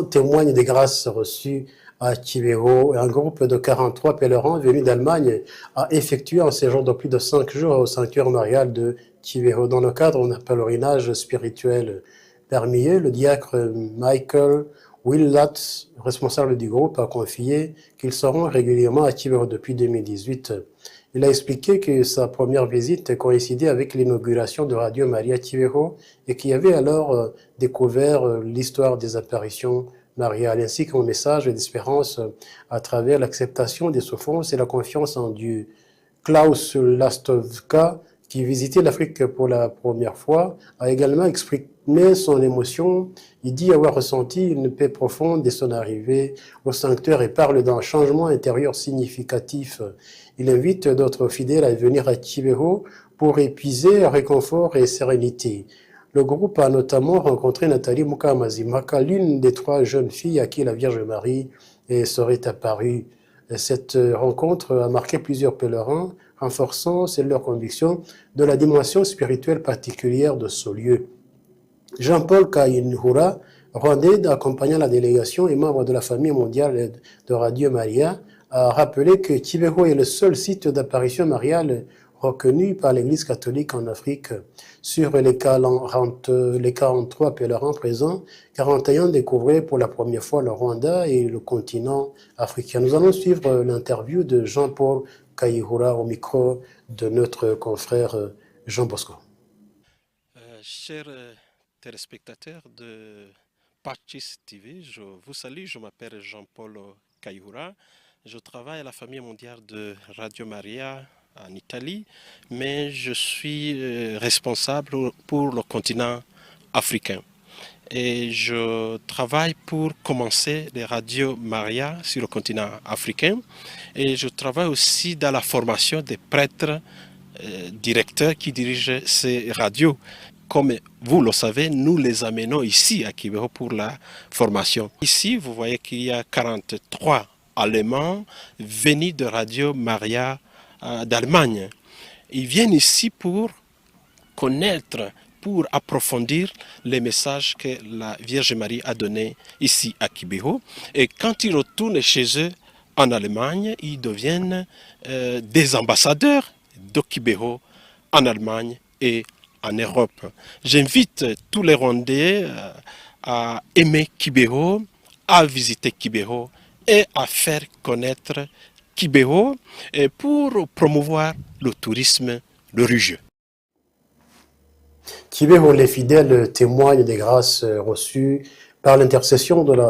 témoigne des grâces reçues à Kibeho. Un groupe de 43 pèlerins venus d'Allemagne a effectué un séjour de plus de 5 jours au sanctuaire marial de Kibeho dans le cadre d'un pèlerinage spirituel. Parmi eux, le diacre Michael Willatz, responsable du groupe, a confié qu'ils seront régulièrement à Kibeho depuis 2018. Il a expliqué que sa première visite coïncidait avec l'inauguration de Radio Maria Kibeho et qu'il avait alors découvert l'histoire des apparitions mariales, ainsi qu'un message d'espérance à travers l'acceptation des souffrances et la confiance en Dieu. Klaus Lastovka, qui visitait l'Afrique pour la première fois, a également exprimé son émotion. Il dit avoir ressenti une paix profonde dès son arrivée au sanctuaire et parle d'un changement intérieur significatif. Il invite d'autres fidèles à venir à Kibeho pour épuiser réconfort et sérénité. Le groupe a notamment rencontré Nathalie Mukamazimaka, l'une des 3 jeunes filles à qui la Vierge Marie serait apparue. Cette rencontre a marqué plusieurs pèlerins, renforçant, c'est leur conviction, de la dimension spirituelle particulière de ce lieu. Jean-Paul Kayinhura, rwandais, accompagnant la délégation et membre de la famille mondiale de Radio Maria, a rappelé que Kibeho est le seul site d'apparition mariale reconnu par l'Église catholique en Afrique. Sur les 43 pèlerins présents, 41 découvraient pour la première fois le Rwanda et le continent africain. Nous allons suivre l'interview de Jean-Paul Kayihura au micro de notre confrère Jean Bosco. Chers téléspectateurs de Patchis TV, je vous salue, je m'appelle Jean-Paul Kayihura. Je travaille à la famille mondiale de Radio Maria en Italie, mais je suis responsable pour le continent africain. Et je travaille pour commencer les radios Maria sur le continent africain. Et je travaille aussi dans la formation des prêtres directeurs qui dirigent ces radios. Comme vous le savez, nous les amenons ici à Kibeho pour la formation. Ici, vous voyez qu'il y a 43 Allemands venus de Radio Maria d'Allemagne. Ils viennent ici pour connaître, pour approfondir les messages que la Vierge Marie a donnés ici à Kibeho. Et quand ils retournent chez eux en Allemagne, ils deviennent des ambassadeurs de Kibeho en Allemagne et en Europe. J'invite tous les Rwandais à aimer Kibeho, à visiter Kibeho et à faire connaître Kibeho pour promouvoir le tourisme religieux. Kibeho, les fidèles témoignent des grâces reçues par l'intercession de la